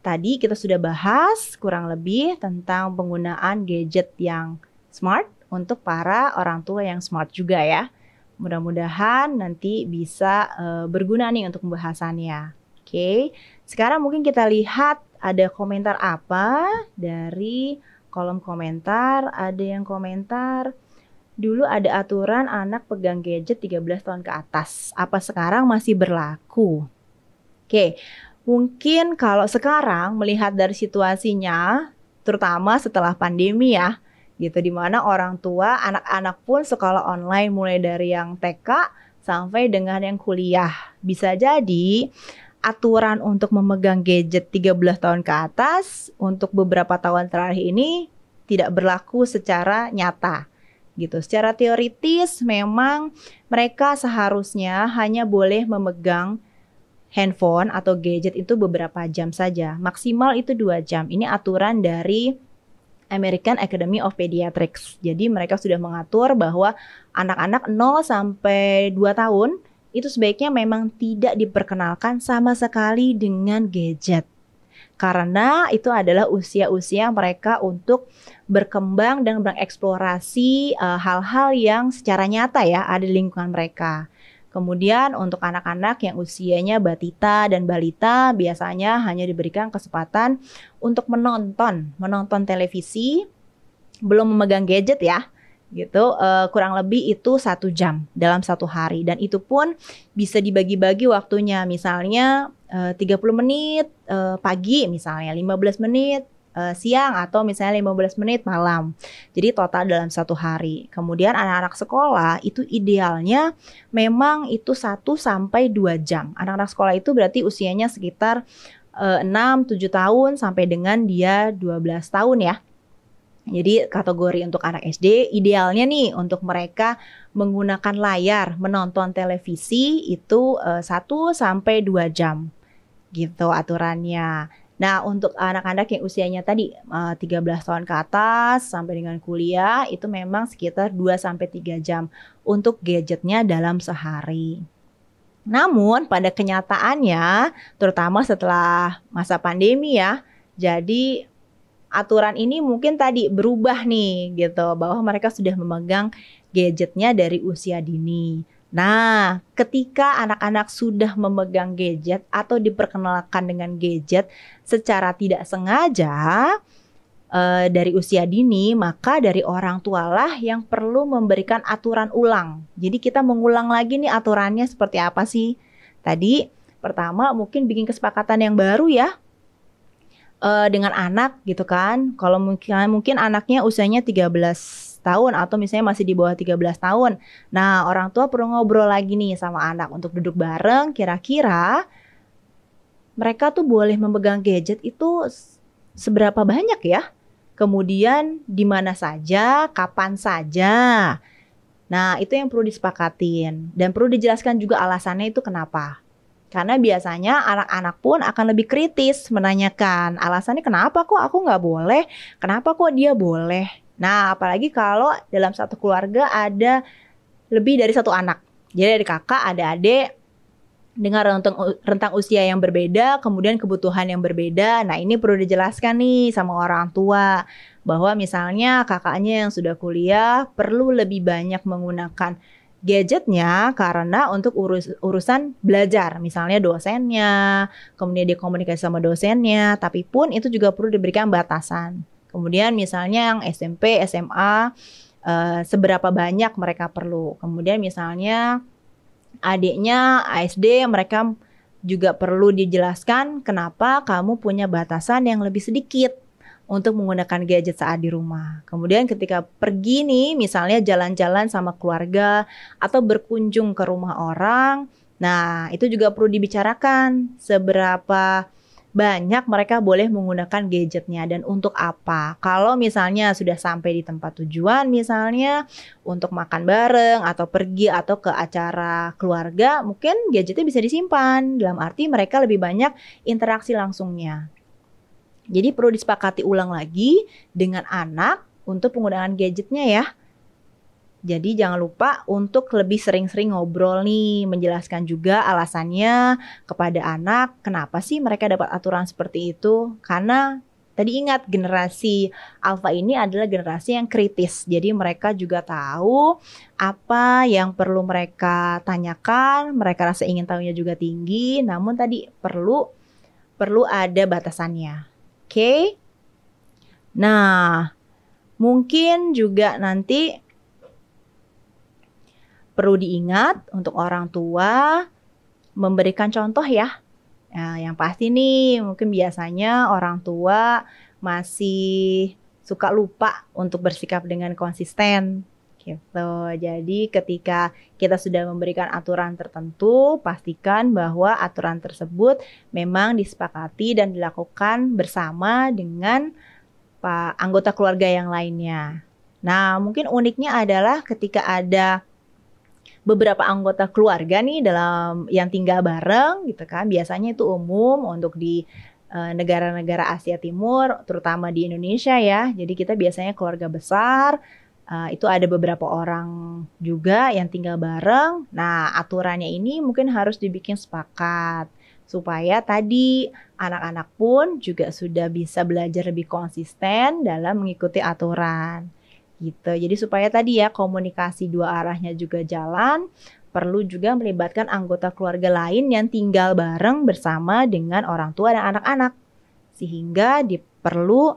tadi kita sudah bahas kurang lebih tentang penggunaan gadget yang smart untuk para orang tua yang smart juga ya. Mudah-mudahan nanti bisa berguna nih untuk pembahasannya. Oke, Sekarang mungkin kita lihat ada komentar apa dari kolom komentar. Ada yang komentar, dulu ada aturan anak pegang gadget 13 tahun ke atas. Apa sekarang masih berlaku? Oke, mungkin kalau sekarang melihat dari situasinya, terutama setelah pandemi ya, gitu, dimana orang tua, anak-anak pun sekolah online mulai dari yang TK sampai dengan yang kuliah. Bisa jadi aturan untuk memegang gadget 13 tahun ke atas untuk beberapa tahun terakhir ini tidak berlaku secara nyata. Gitu. Secara teoritis memang mereka seharusnya hanya boleh memegang handphone atau gadget itu beberapa jam saja. Maksimal itu 2 jam. Ini aturan dari American Academy of Pediatrics. Jadi mereka sudah mengatur bahwa anak-anak 0 sampai 2 tahun itu sebaiknya memang tidak diperkenalkan sama sekali dengan gadget. Karena itu adalah usia-usia mereka untuk berkembang dan bereksplorasi hal-hal yang secara nyata ya ada di lingkungan mereka. Kemudian untuk anak-anak yang usianya batita dan balita biasanya hanya diberikan kesempatan untuk menonton televisi, belum memegang gadget ya, gitu. Kurang lebih itu 1 jam dalam 1 hari, dan itu pun bisa dibagi-bagi waktunya, misalnya 30 menit pagi, misalnya 15 menit siang, atau misalnya 15 menit malam. Jadi total dalam 1 hari. Kemudian anak-anak sekolah itu idealnya memang itu 1 sampai 2 jam. Anak-anak sekolah itu berarti usianya sekitar 6-7 tahun sampai dengan dia 12 tahun ya. Jadi kategori untuk anak SD idealnya nih untuk mereka menggunakan layar menonton televisi itu 1 sampai 2 jam gitu aturannya. Nah, untuk anak-anak yang usianya tadi 13 tahun ke atas sampai dengan kuliah itu memang sekitar 2 sampai 3 jam untuk gadgetnya dalam sehari. Namun pada kenyataannya terutama setelah masa pandemi ya, jadi aturan ini mungkin tadi berubah nih gitu, bahwa mereka sudah memegang gadgetnya dari usia dini. Nah, ketika anak-anak sudah memegang gadget atau diperkenalkan dengan gadget secara tidak sengaja dari usia dini, maka dari orang tualah yang perlu memberikan aturan ulang. Jadi kita mengulang lagi nih aturannya seperti apa sih? Tadi pertama mungkin bikin kesepakatan yang baru ya dengan anak gitu kan. Kalau mungkin anaknya usianya 13 tahun atau misalnya masih di bawah 13 tahun. Nah, orang tua perlu ngobrol lagi nih sama anak untuk duduk bareng, kira-kira mereka tuh boleh memegang gadget itu seberapa banyak ya? Kemudian di mana saja, kapan saja. Nah, itu yang perlu disepakatin dan perlu dijelaskan juga alasannya itu kenapa. Karena biasanya anak-anak pun akan lebih kritis menanyakan alasannya kenapa kok aku nggak boleh, kenapa kok dia boleh. Nah, apalagi kalau dalam satu keluarga ada lebih dari 1 anak. Jadi ada kakak, ada adik dengan rentang usia yang berbeda, kemudian kebutuhan yang berbeda. Nah, ini perlu dijelaskan nih sama orang tua bahwa misalnya kakaknya yang sudah kuliah perlu lebih banyak menggunakan gadgetnya karena untuk urusan belajar, misalnya dosennya, kemudian dia komunikasi sama dosennya, tapi pun itu juga perlu diberikan batasan. Kemudian misalnya yang SMP, SMA, seberapa banyak mereka perlu. Kemudian misalnya adiknya SD, mereka juga perlu dijelaskan kenapa kamu punya batasan yang lebih sedikit untuk menggunakan gadget saat di rumah. Kemudian ketika pergi nih, misalnya jalan-jalan sama keluarga atau berkunjung ke rumah orang, nah itu juga perlu dibicarakan seberapa banyak mereka boleh menggunakan gadgetnya dan untuk apa. Kalau misalnya sudah sampai di tempat tujuan, misalnya untuk makan bareng atau pergi atau ke acara keluarga, mungkin gadgetnya bisa disimpan. Dalam arti mereka lebih banyak interaksi langsungnya. Jadi perlu disepakati ulang lagi dengan anak untuk penggunaan gadgetnya ya. Jadi jangan lupa untuk lebih sering-sering ngobrol nih, menjelaskan juga alasannya kepada anak kenapa sih mereka dapat aturan seperti itu. Karena tadi ingat generasi Alpha ini adalah generasi yang kritis. Jadi mereka juga tahu apa yang perlu mereka tanyakan, mereka rasa ingin tahunya juga tinggi, namun tadi perlu perlu ada batasannya. Oke? Nah, mungkin juga nanti perlu diingat untuk orang tua memberikan contoh ya. Nah, yang pasti nih mungkin biasanya orang tua masih suka lupa untuk bersikap dengan konsisten gitu. Jadi ketika kita sudah memberikan aturan tertentu, pastikan bahwa aturan tersebut memang disepakati dan dilakukan bersama dengan anggota keluarga yang lainnya. Nah, mungkin uniknya adalah ketika ada beberapa anggota keluarga nih dalam yang tinggal bareng gitu kan. Biasanya itu umum untuk di negara-negara Asia Timur, terutama di Indonesia ya. Jadi kita biasanya keluarga besar, itu ada beberapa orang juga yang tinggal bareng. Nah, aturannya ini mungkin harus dibikin sepakat supaya tadi anak-anak pun juga sudah bisa belajar lebih konsisten dalam mengikuti aturan. Gitu. Jadi supaya tadi ya komunikasi dua arahnya juga jalan, perlu juga melibatkan anggota keluarga lain yang tinggal bareng bersama dengan orang tua dan anak-anak. Sehingga perlu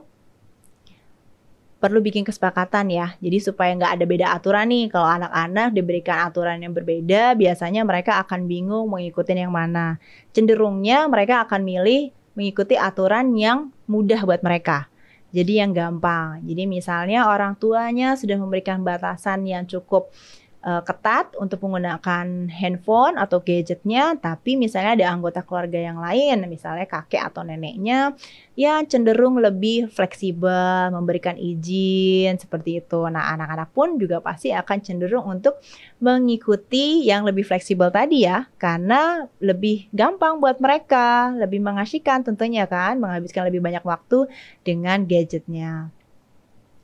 bikin kesepakatan ya. Jadi supaya nggak ada beda aturan nih. Kalau anak-anak diberikan aturan yang berbeda, biasanya mereka akan bingung mengikuti yang mana. Cenderungnya mereka akan milih mengikuti aturan yang mudah buat mereka. Jadi yang gampang. Jadi misalnya orang tuanya sudah memberikan batasan yang cukup ketat untuk menggunakan handphone atau gadgetnya, tapi misalnya ada anggota keluarga yang lain, misalnya kakek atau neneknya, ya cenderung lebih fleksibel, memberikan izin seperti itu. Nah, anak-anak pun juga pasti akan cenderung untuk mengikuti yang lebih fleksibel tadi ya, karena lebih gampang buat mereka, lebih mengasyikan tentunya kan, menghabiskan lebih banyak waktu dengan gadgetnya.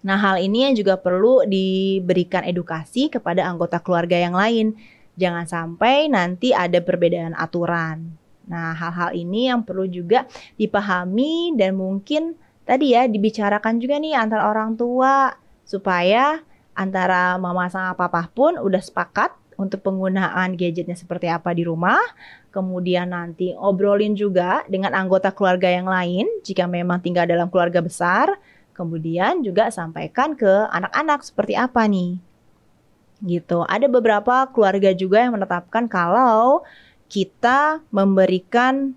Nah, hal ini yang juga perlu diberikan edukasi kepada anggota keluarga yang lain. Jangan sampai nanti ada perbedaan aturan. Nah, hal-hal ini yang perlu juga dipahami dan mungkin tadi ya dibicarakan juga nih antara orang tua supaya antara mama sama papa pun udah sepakat untuk penggunaan gadgetnya seperti apa di rumah. Kemudian nanti obrolin juga dengan anggota keluarga yang lain jika memang tinggal dalam keluarga besar. Kemudian juga sampaikan ke anak-anak seperti apa nih. Gitu. Ada beberapa keluarga juga yang menetapkan kalau kita memberikan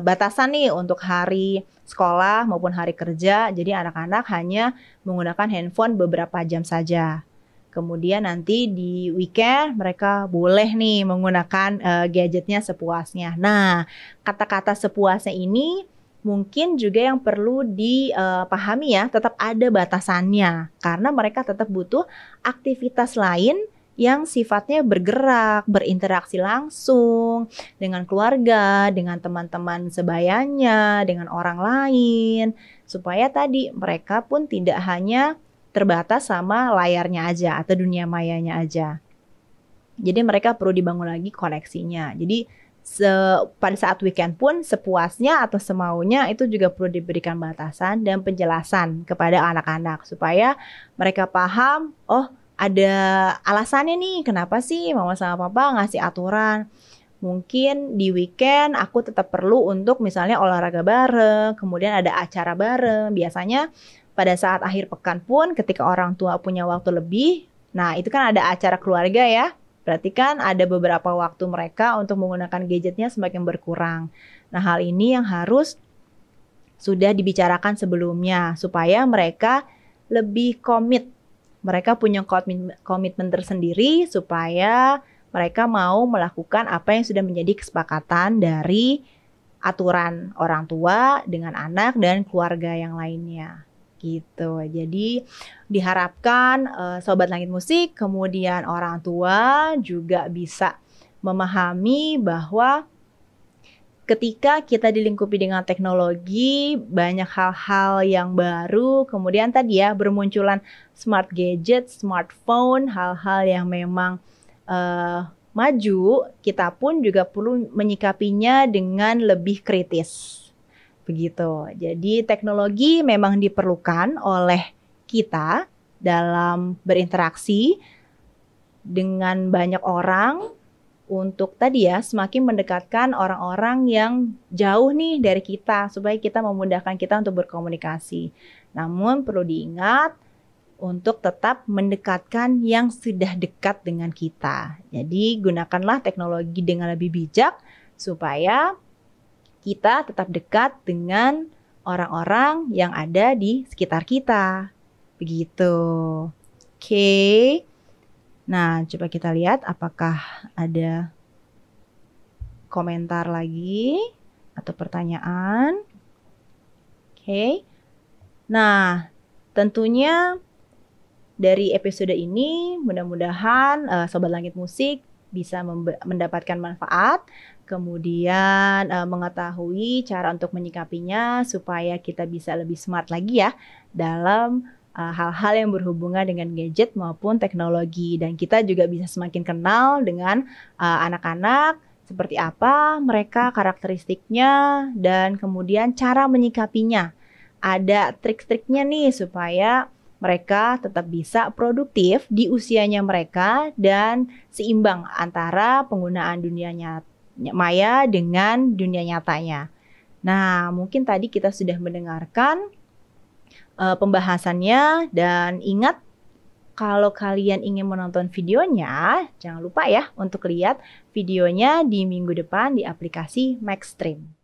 batasan nih untuk hari sekolah maupun hari kerja. Jadi anak-anak hanya menggunakan handphone beberapa jam saja. Kemudian nanti di weekend mereka boleh nih menggunakan gadgetnya sepuasnya. Nah, kata-kata sepuasnya ini mungkin juga yang perlu dipahami ya, tetap ada batasannya karena mereka tetap butuh aktivitas lain yang sifatnya bergerak, berinteraksi langsung dengan keluarga, dengan teman-teman sebayanya, dengan orang lain, supaya tadi mereka pun tidak hanya terbatas sama layarnya aja atau dunia mayanya aja. Jadi mereka perlu dibangun lagi koneksinya. Jadi pada saat weekend pun sepuasnya atau semaunya itu juga perlu diberikan batasan dan penjelasan kepada anak-anak supaya mereka paham, oh ada alasannya nih kenapa sih mama sama papa ngasih aturan. Mungkin di weekend aku tetap perlu untuk misalnya olahraga bareng, kemudian ada acara bareng. Biasanya pada saat akhir pekan pun ketika orang tua punya waktu lebih, nah itu kan ada acara keluarga ya. Berarti kan ada beberapa waktu mereka untuk menggunakan gadgetnya semakin berkurang. Nah, hal ini yang harus sudah dibicarakan sebelumnya supaya mereka lebih komit. Mereka punya komitmen tersendiri supaya mereka mau melakukan apa yang sudah menjadi kesepakatan dari aturan orang tua dengan anak dan keluarga yang lainnya. Gitu. Jadi diharapkan Sobat Langit Musik kemudian orang tua juga bisa memahami bahwa ketika kita dilingkupi dengan teknologi banyak hal-hal yang baru, kemudian tadi ya bermunculan smart gadget, smartphone, hal-hal yang memang maju, kita pun juga perlu menyikapinya dengan lebih kritis. Begitu. Jadi teknologi memang diperlukan oleh kita dalam berinteraksi dengan banyak orang untuk tadi ya semakin mendekatkan orang-orang yang jauh nih dari kita supaya kita memudahkan kita untuk berkomunikasi. Namun perlu diingat untuk tetap mendekatkan yang sudah dekat dengan kita. Jadi gunakanlah teknologi dengan lebih bijak supaya kita tetap dekat dengan orang-orang yang ada di sekitar kita. Begitu. Oke. Nah, coba kita lihat apakah ada komentar lagi atau pertanyaan. Oke. Nah, tentunya dari episode ini mudah-mudahan Sobat Langit Musik bisa mendapatkan manfaat, kemudian mengetahui cara untuk menyikapinya supaya kita bisa lebih smart lagi ya dalam hal-hal yang berhubungan dengan gadget maupun teknologi, dan kita juga bisa semakin kenal dengan anak-anak seperti apa mereka karakteristiknya dan kemudian cara menyikapinya. Ada trik-triknya nih supaya mereka tetap bisa produktif di usianya mereka dan seimbang antara penggunaan dunia maya dengan dunia nyatanya. Nah, mungkin tadi kita sudah mendengarkan pembahasannya, dan ingat kalau kalian ingin menonton videonya, jangan lupa ya untuk lihat videonya di minggu depan di aplikasi Maxstream.